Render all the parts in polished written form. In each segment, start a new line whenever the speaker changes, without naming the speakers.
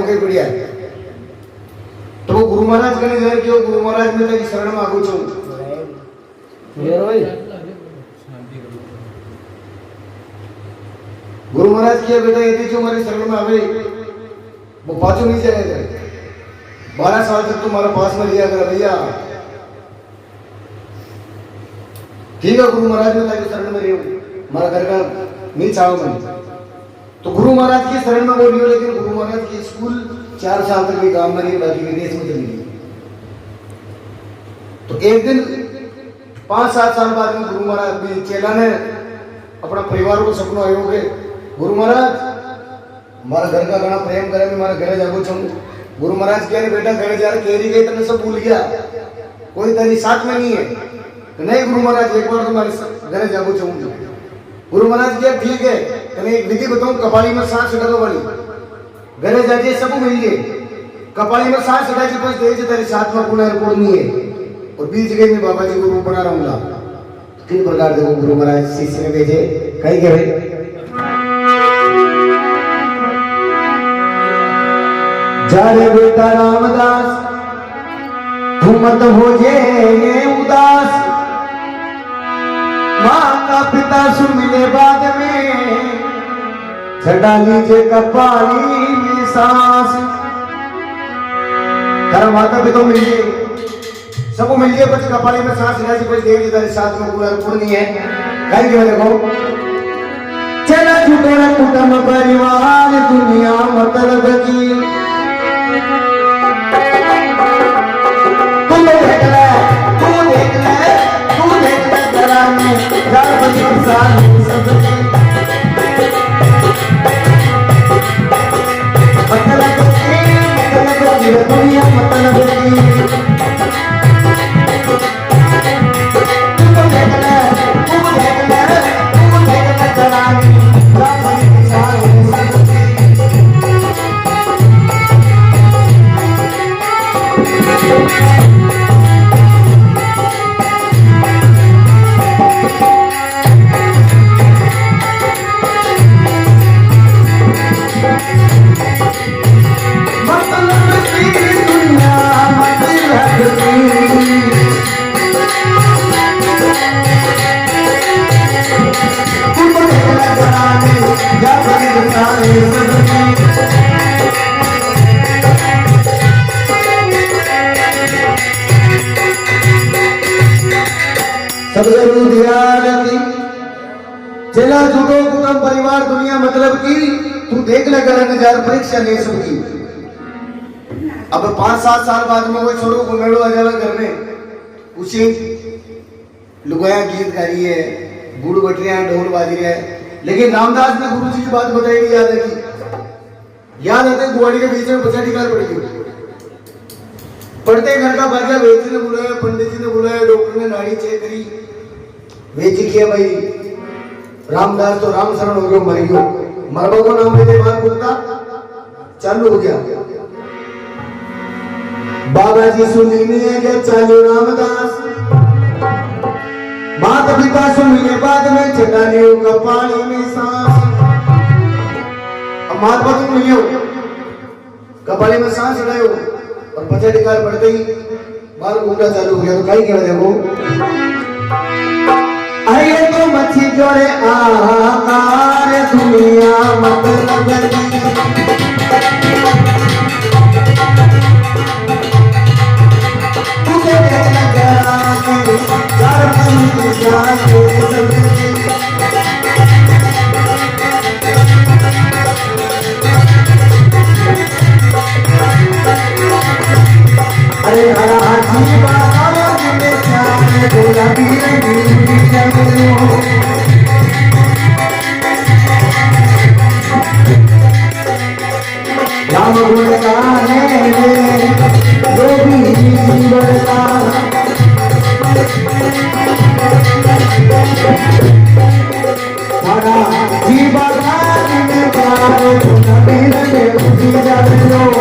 वो कई बढ़िया है। तो वो गुरु महाराज कहने जा क्यों गुरु महाराज में तेरी शरण में आगू चलूं गुरु महाराज किया बेटा यदि जो हमारे शरण में आवे वो पाछू नहीं जाएगा। 12 साल तक तुम्हारा पास में लिया कर भैया ठीक है गुरु महाराज में ताकि शरण में रहो हमारा घर का नहीं चाहो मैं। तो गुरु महाराज की शरण में वो लियो लेकिन गुरु महाराज की स्कूल 4 साल तक भी काम में नहीं बाकी विदेश में चली गई। तो एक दिन 5-7 साल बाद में गुरु महाराज चेला ने अपना परिवार को सपना आयो के गुरु महाराज हमारा घर का घना प्रेम करे हमारा घर जागो छूं। गुरु महाराज कह रहे बेटा घर जा केरी गई तने सब भूल गया कोई तेरी साथ में नहीं है। तो नहीं गुरु महाराज एक बार तुम्हारे घर जागो छूं। गुरु महाराज कह ठीक है तने एक विधि बताऊं कपाली में सांस डालो वाली घरे जाके सब मिल गए कपाली में सांस डाल के कुछ देर तेरे साथ में कोई एयरपोर्ट नहीं है और बीच गए मैं बाबा जी को रूप बना रहूंगा। किन प्रकार देखो गुरु महाराज शिष्य ने भेजे कहीं के भाई जा रे बेटा रामदास तू मत हो जे उदास माँ का पिता सुन मिले बाद में छड़ा लीजिए कपाली में सांस तेरा माता पिता मिल गए सबको मिल गए कुछ कपाली में सांस लेने से कुछ देर इधर साथ में पूरा पूर्ण है कहीं क्यों देखो चला छूटे ना कुटुंब परिवार दुनिया मतलब की तू देख ले जरा में यार बड़ी इंसान सब मतलब दुनिया मतलब की चला जुटो कुटुंब परिवार दुनिया मतलब की तू देख ले कर नजार परीक्षा ले सकती। अब 5-7 साल बाद में कोई छोरो घुमेड़ो आ जावे घर में उसे लुगाया गीत गा रही है गुड़ बट रहे हैं ढोल बाज रहे हैं लेकिन रामदास ने गुरु जी की बात बताई याद है कि याद आते गुवाड़ी के बीच में पछाड़ी कार पड़ेगी पढ़ते घर का भाग्य वेद ने बुलाया पंडित जी ने बुलाया डॉक्टर ने नाड़ी चेक करी वेद जी किया भाई रामदास तो राम शरण हो गयो मर गयो मरबो को नाम लेते बात बोलता चालू हो गया बाबा जी सुनी नहीं है चालू रामदास माता पिता सुनने बाद में छटा लियो कपाली में सांस अब महात्मा तुम मिलियो कपाली में सांस चढ़ायो और पछाड़ी कार बढ़ते ही बाल घूमना चालू हो गया। तो कहीं कह देखो आइए तो मच्छी जोड़े आकार दुनिया मतलब तुझे अरे हरा जीवा राम गुणगान जो भी जीवनता हरा जीवन में पारो नबीर के उसी जानो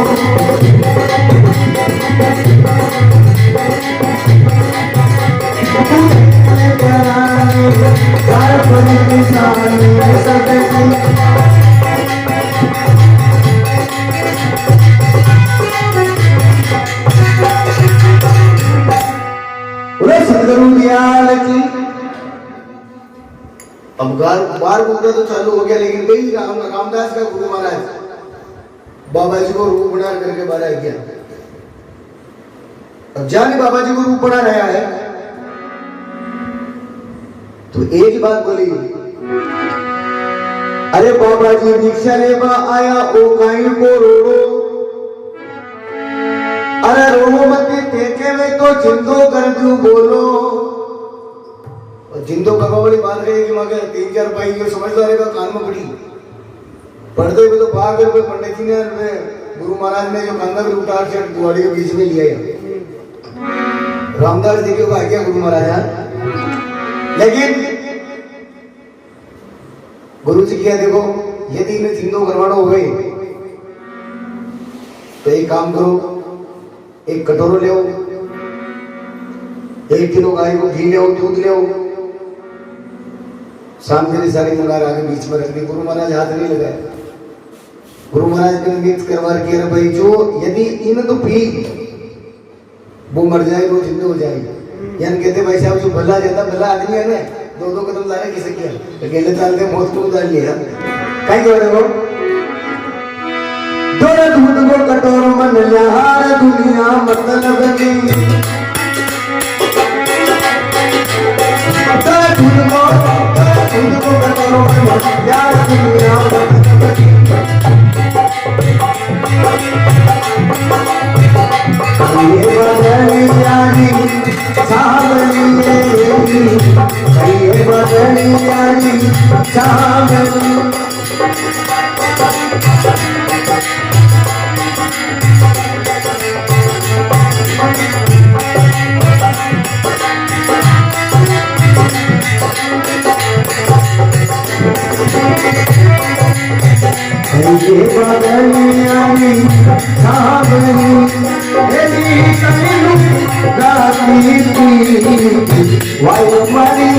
अब बार बोलता तो चालू हो गया, लेकिन भाई रामदास का गुरु महाराज बाबा जी को रूप बना करके बाहर गया। अब जाने बाबा जी को रूप बना रहा है तो एक ही बात बोली, अरे बाबा जी दीक्षा लेवा आया ओ काई को रोड़ो, अरे रोड़ो मत तेके में तो जिंदो कर दूं बोलो। और जिंदो करवा वाली बात रही कि मगर 3-4 भाई जो समझदारी का कान में पड़ी पढ़ते हुए तो भाग रुपए पंडित जी ने गुरु महाराज ने जो कंधा भी उतार से दुआरी के बीच में लिया है। रामदास जी को आ गया गुरु महाराज, लेकिन गुरु जी क्या देखो, यदि इन्हें जिंदो करवाना हो गए तो एक काम करो, एक कटोरो ले 1 किलो गाय को घी ले दूध ले सामने सारी मुलार आगे बीच में रख दी। गुरु महाराज हाथ नहीं लगाए, गुरु महाराज ने मिक्स करवा के भाई जो यदि इन तो पी वो मर जाए वो जिंदा हो जाएगी। यानी कहते भाई साहब जो भला जाता भला आदमी है ना 2-2 कदम लाने किसे किया अकेले चलते मौत को उतार लिया कहीं कह रहे हो। थोड़ा दूध को कटोरो मन यार दुनिया मतलब की, दूध को कटोरो मन यार दुनिया मतलब की। ये बदली यारी सावली ये बदली यारी सावली। ये बदली यारी सावली वायु मरी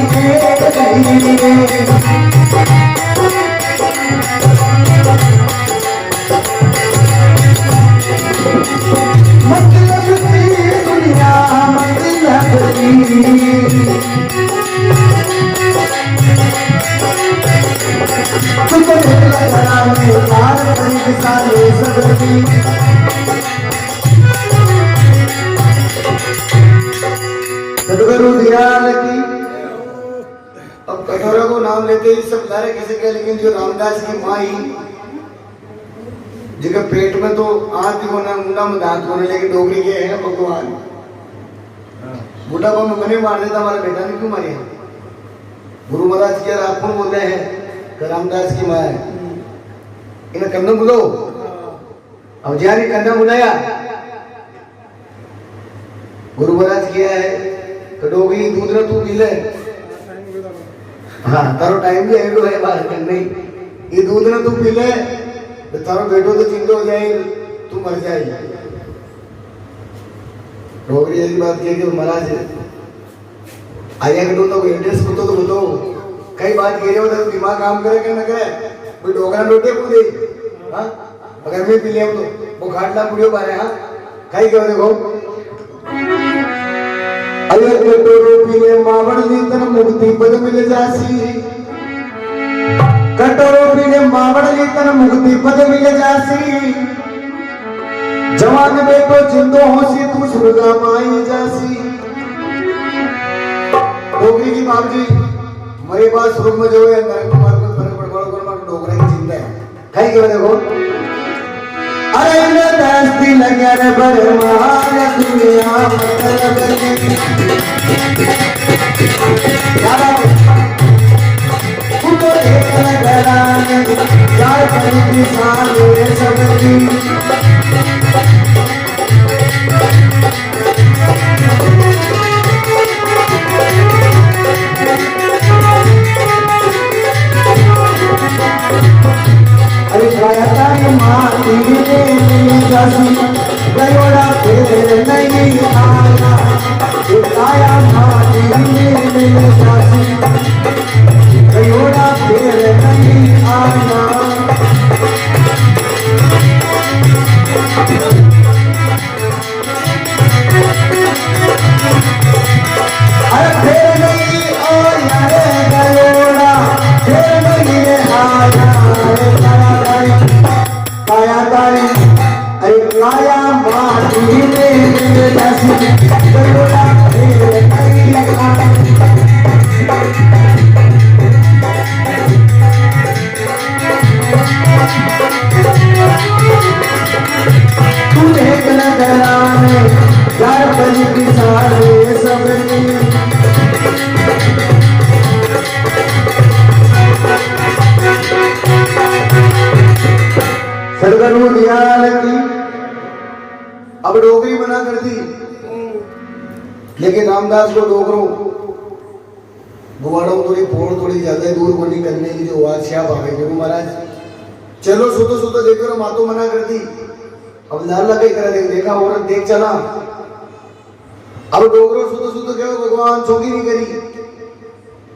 मतलब दुनिया मतलब सदगुरु दयाल की। अब कटोरा को नाम लेते ही सब सारे किसी के, लेकिन जो रामदास की माँ ही जिनके पेट में तो आंत होना मुंडा में दांत होने, लेकिन डोगरी के है भगवान बुढ़ापा में मने मार देता, हमारा बेटा ने क्यों मारे। गुरु महाराज की आप कौन बोल रहे हैं कि रामदास की माँ है, इन्हें कंधा बुलो। अब जारी कंधा बुलाया गुरु महाराज किया है डोगरी दूध ना तू पी ले, हाँ तारो टाइम भी है बाहर करने, ये दूध ना तू पी ले तो तारो बेटो तो चिंता हो जाए तू मर जाए। डोगरी ऐसी बात की कि महाराज आया कटो तो एड्रेस को तो बताओ, कई बात कह रहे हो तो दिमाग काम करे कि ना करे, कोई डोगरा लोटे को दे, हाँ अगर मैं पी ले तो वो घाटला पुड़ियो बारे, हाँ कई कह देखो अरे कटोरो पीले मावड़ली तन मुक्ति पद मिल जासी, कटोरो पीले मावड़ली तन मुक्ति पद मिल जासी। जवान बेटो जिंदो होसी तू सुरगा माई जासी। डोगरी की बात जी मरे बात सुरग में जो है नरक मार को फर्क पड़ को मार डोगरा की चिंता है कहीं क्यों देखो। अरे न दस्ती लगे रे बरमान दुनिया मतलब की यारा उनको एक लगाने चार परी साले सबकी। अरे गायता माटी में जासी गयोड़ा फिर नहीं आया, गाया माटी में जासी गयोड़ा फिर नहीं आया। अरे फिर नहीं आया रे गयोड़ा माया माटी में दसी गलोला मेरे कई लगा तूने गलाने यार बलि सारे सबनी सदगुरु दयाल की अब डोगरी बना कर दी, लेकिन रामदास को डोगरों गुवाड़ों थोड़ी ज्यादा दूर बोली करने की जो आवाज श्याप आ गई गुरु महाराज चलो सुतो देखो मातो मना कर दी। अब लाल लगे कर देखा औरत देख चला। अब डोगरों सुतो क्या भगवान चौकी नहीं करी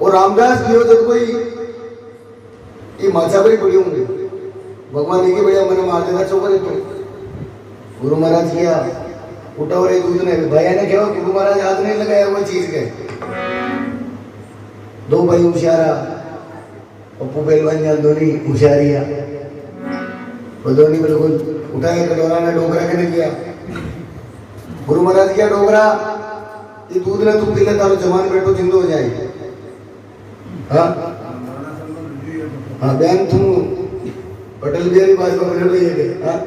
और रामदास की हो जब कोई ये माचा बड़ी पड़ी होंगे भगवान ने बढ़िया मैंने मार देता चौकरे पे गुरु महाराज किया उठा और दूध ने भैया ने क्या गुरु महाराज हाथ नहीं लगाया वो चीज के दो भाई होशियारा पप्पू पहलवान जान दोनों होशियारिया वो दोनों बिल्कुल उठाए कटोरा ने डोगरा के ने किया गुरु महाराज किया डोगरा ये दूध ने तुम पी ले तारो जवान बैठो जिंदो हो जाए। हाँ हाँ बहन तुम पटेल बिहारी भाजपा बने हुए है हाँ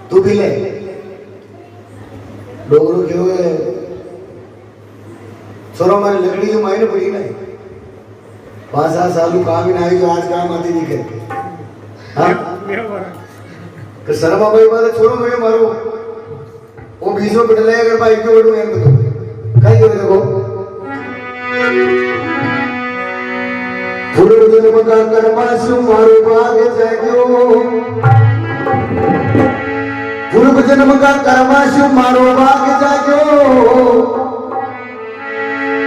तू भी ले डोगरो क्यों है छोरो हमारी लकड़ी जो मायने पड़ी ना 5-7 साल काम ही ना आई जो आज काम आती नहीं करती हाँ तो शर्मा भाई बात छोरो मैं मारो वो बीच में पटेल है अगर भाई क्यों बैठूं यार तो कहीं क्यों देखो पूरे जन्म का कर्माशु मारो भाग जाग्यो पूर्व जन्म का कर्माशु मारो भाग जाग्यो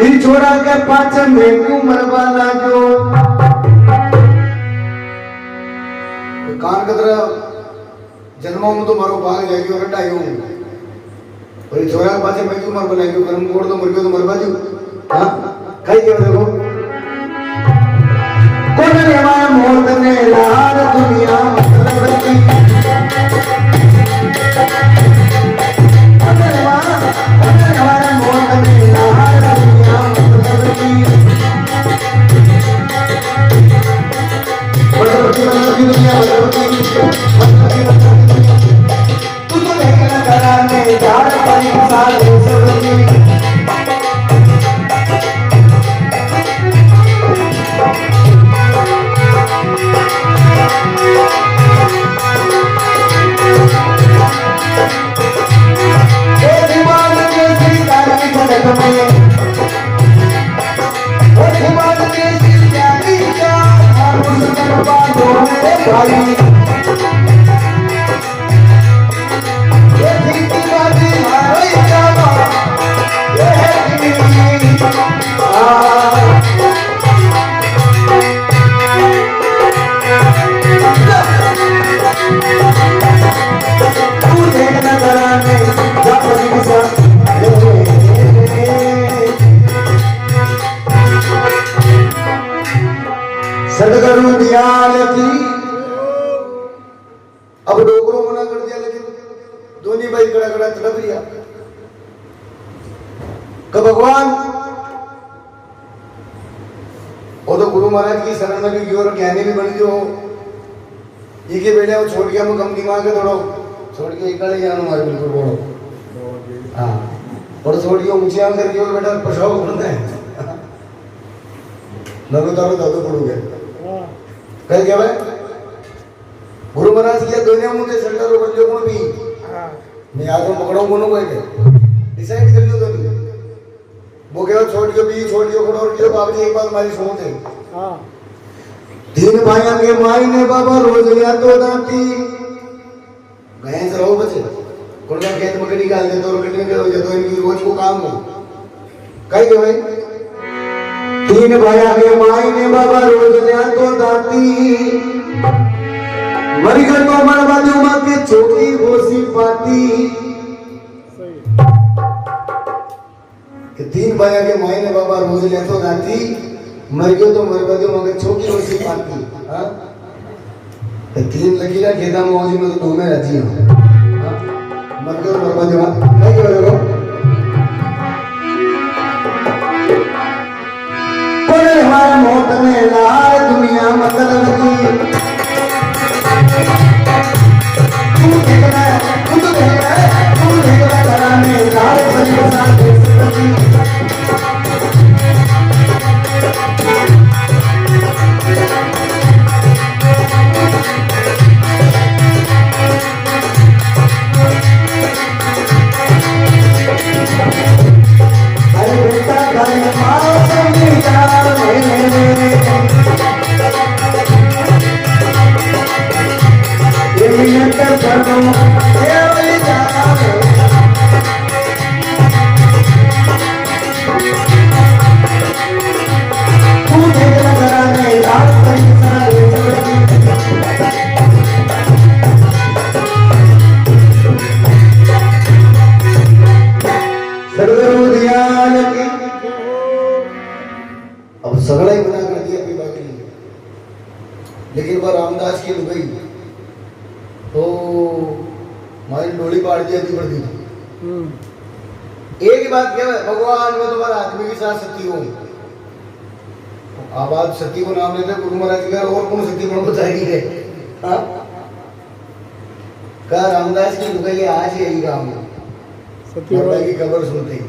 इन छोरा के पाछे में क्यों मरवा लागो कान कतरा जन्मों में तो मारो भाग जाग्यो रटायो और इन छोरा के पाछे में क्यों मरवा लागो कर्म कोड़ तो मर गयो तो मरवा दो हां कहीं क्यों देखो कौन हमारा मौत ने लार दुनिया मतलब की हमारा मौत ने लार दुनिया मतलब की दुनिया तू तो लेकर कराने यार पानी सारे सबकी सदगुरु दयाल की अब डोगरों मना कर दिया लेकिन दोनों भाई कड़ा कड़ा तड़प लिया कि भगवान वो तो गुरु महाराज की शरण में भी और ज्ञानी भी बन गयो ये के बेटे वो छोड़ के हम कम दिमाग है थोड़ा छोड़ के इकड़े जानो मारे बिल्कुल बोलो हाँ और छोड़ के ऊंचे आंख करके बेटा पछाओ बनता है नगो तारो दादो पड़ोगे कह क्या भाई गुरु महाराज किया दुनिया में के सेंटर को बंदे को भी मैं आज पकड़ो कोनो कोई डिसाइड कर लियो तो वो क्या छोड़ दियो करो और कियो बाबू जी एक बात हमारी सोच है हां तीन भाइयों के माई ने बाबा रोज लिया तो दांती गए रहो बच्चे कौन का खेत में निकाल दे तो कटने के हो जाए तो इनकी रोज को काम हो कहीं के भाई तीन भाइयों के माई ने बाबा रोज लिया तो दांती मरी घर को मरवा दो मां के चोकी होसी पाती कि तीन भाइयों के माई ने बाबा रोज लिया तो दांती मर गयो तो मरवा दो मां के चोकी होसी पाती हां तो तीन लकीला खेता में तो में रहती है हां बहुत धन्यवाद। थैंक यू लोगों। कोई हमारा मोट में लाल दुनिया मतलब की तू देखना कराने लाल परिवार सगड़ा ही मना कर दिया पीवा के लिए, लेकिन वह रामदास की लुगाई तो हमारी डोली पाड़ दी थी पड़ती थी। एक ही बात क्या है, भगवान मैं तुम्हारा आदमी के साथ सती हूँ। अब आप सती को नाम लेते गुरु महाराज का, और कौन सती को बताएगी है? कहा रामदास की लुगाई आज ही यही काम है, सती की खबर सुनते ही।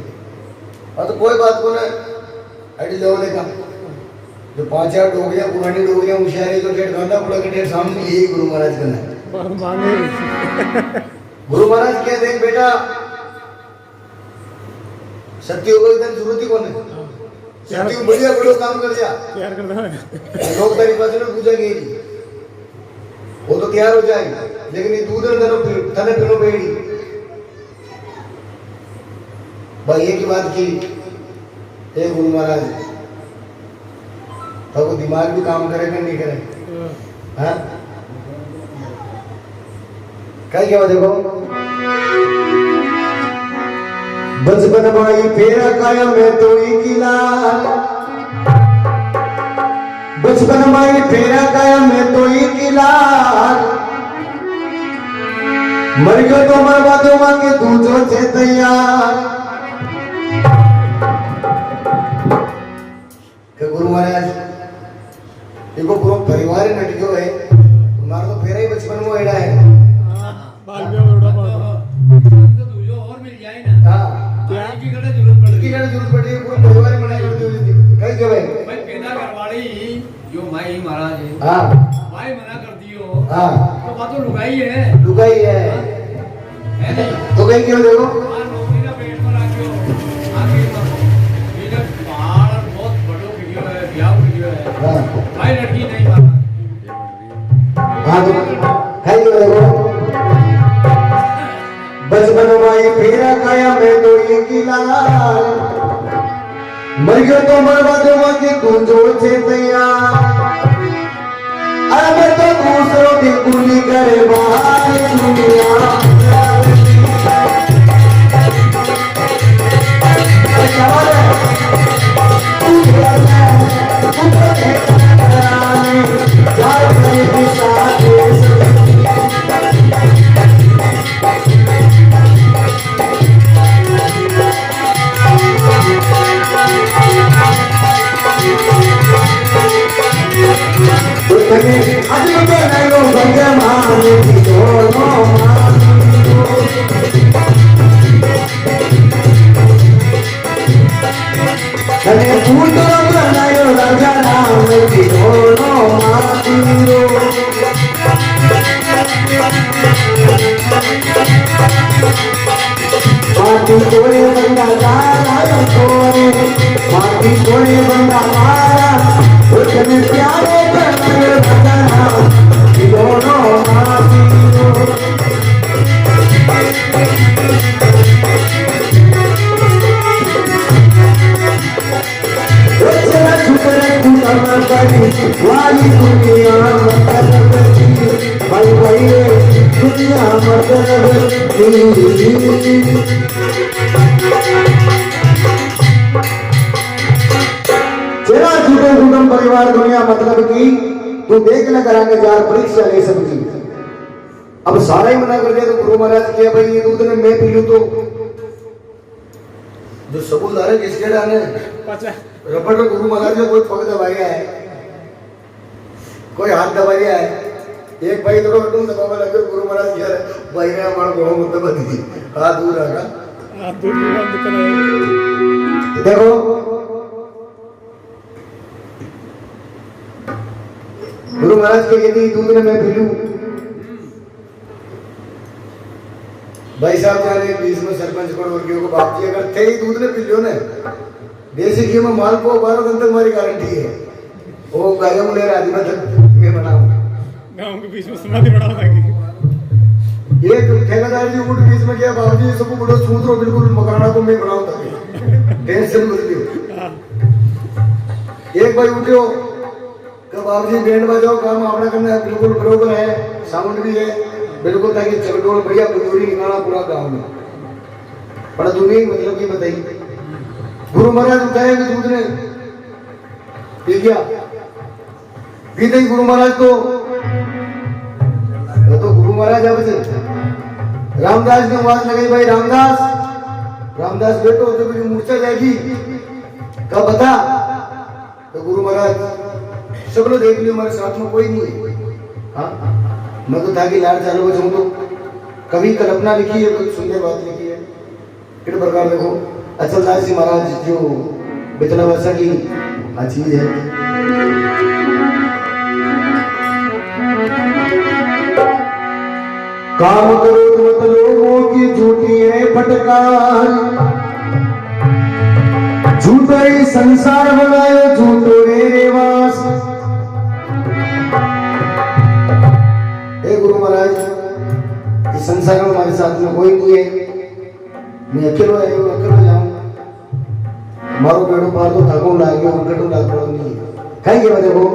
और तो कोई बात को ना अड़ी लो देखा जो 5-8 डोगरियां पुरानी डोगरियां मुशायरे तो डेढ़ घंटा पड़ा के डेढ़ सामने यही गुरु महाराज करना है। गुरु महाराज कहते हैं बेटा सत्य को इधर जरूरत ही कौन है, सत्य को बढ़िया बड़ो काम कर दिया लोग तेरी बात में पूछेंगे वो तो तैयार हो जाएगा, लेकिन ये दूध थने पिलो बेड़ी भाई एक ही बात की हे गुरु महाराज तो वो दिमाग भी काम करेगा नहीं करेगा। हाँ क्या देखो बचपन भाई फेरा काया मैं तो लाल, बचपन भाई फेरा काया मैं तो लाल, मर गयो तो मरवा दो मांगे दूजो से तैयार। गुरु महाराज देखो पूरा परिवार नट गयो है, तुम्हारा तो फेरा ही बचपन में एड़ा है। और मिल जाए ना क्या की जरूरत पड़ रही है, पूरा परिवार ही मना करती हुई थी कई के भाई पैदा करवाड़ी जो माई महाराज है। हां माई मना कर दियो। हां तो बात तो लुगाई है, लुगाई है नहीं तो कहीं क्यों देखो नौकरी का पेट में रखियो आगे ये जब पहाड़ बहुत बड़ो वीडियो है, ब्याह वीडियो है। हां भाई लड़की नहीं मारा। हां तो है ये देखो बचपन में फेरा काया मैं तो ये लाल, मर गयो तो मरवा दो के गुंजो से तैयार। अरे मैं तो दूसरों की कुली करे बाहर दुनिया परिवार दुनिया मतलब की तू देख ले करांगे जार परीक्षा ले सकती अब सारा ही मना कर दिया तो गुरु महाराज किया भाई ये दूध ने मैं पी लूं तो जो सबूत आ रहे किसके डाले रबड़ में गुरु महाराज ने कोई पग दबाया है, कोई हाथ दबाया है। एक भाई थोड़ा बटून दबावा लगे गुरु महाराज यार भाई ने हमारा गोड़ मत दबा दी हाथ दूर रखा देखो गुरु महाराज के यदि दूध ने मैं पी लूं भाई साहब जाने बीच में सरपंच को वर्गियों को बाप जी अगर थे ही दूध ने पी लियो ने देसी घी में माल को 12 दिन तक हमारी गारंटी है वो गायों में ले रहा आदमी तक मैं बनाऊंगा
गांव के बीच में समाधि बनाऊंगा
एक ठेकेदार जी उठ बीच में गया बाबू जी सबको बड़ो सूत्रो बिल्कुल मकाना को मैं बनाऊंगा टेंशन मत लियो। एक भाई उठो कि बाबू जी बैंड बजाओ काम अपना करना बिल्कुल बरोबर है साउंड भी है बिल्कुल ताकि चकडोल बढ़िया बुजुर्ग निकालना पूरा गांव में बड़ा दुनिया मतलब की बताइए गुरु महाराज उठाए कि दूध ने पी गया पीते ही गुरु महाराज तो गुरु महाराज अब रामदास ने आवाज लगाई भाई रामदास बेटो जब मूर्छा जाएगी कब बता तो गुरु महाराज सब लोग देख लियो हमारे साथ में कोई नहीं है हाँ मैं तो था कि लाड़ चालू बचाऊं तो कभी कल्पना लिखी है कोई सुंदर बात लिखी है किस प्रकार देखो अचलदास जी महाराज जो बेतला वर्षा की चीज है काम करो मत लोगों की झूठी है फटकार झूठा ही संसार बनायो झूठो रे रेवास। गुरु महाराज इस संसार में हमारे साथ में कोई नहीं है मैं अकेला जाऊं मारो पेड़ों पार तो थको लागे उनकटो लाग पड़ो नहीं खाइए बजे वो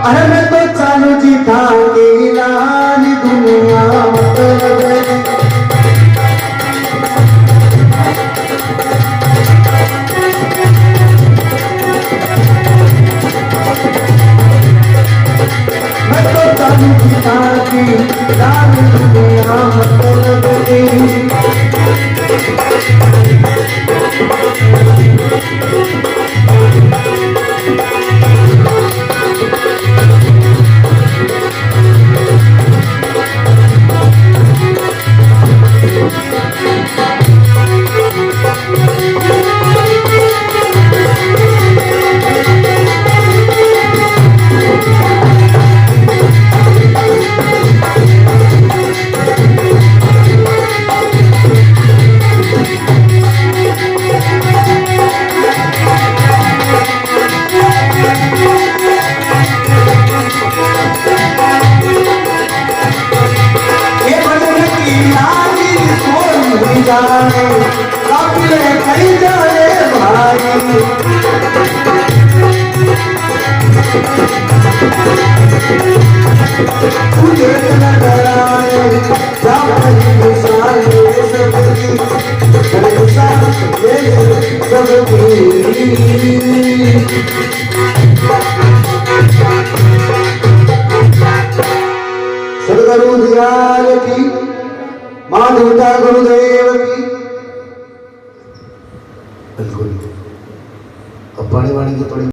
अरे मैं तो चालू जी था के लाल दुनिया मतलब सदगुरु दयाल की माधुता गुरुदेव की बिल्कुल अब पानी वाणी की थोड़ी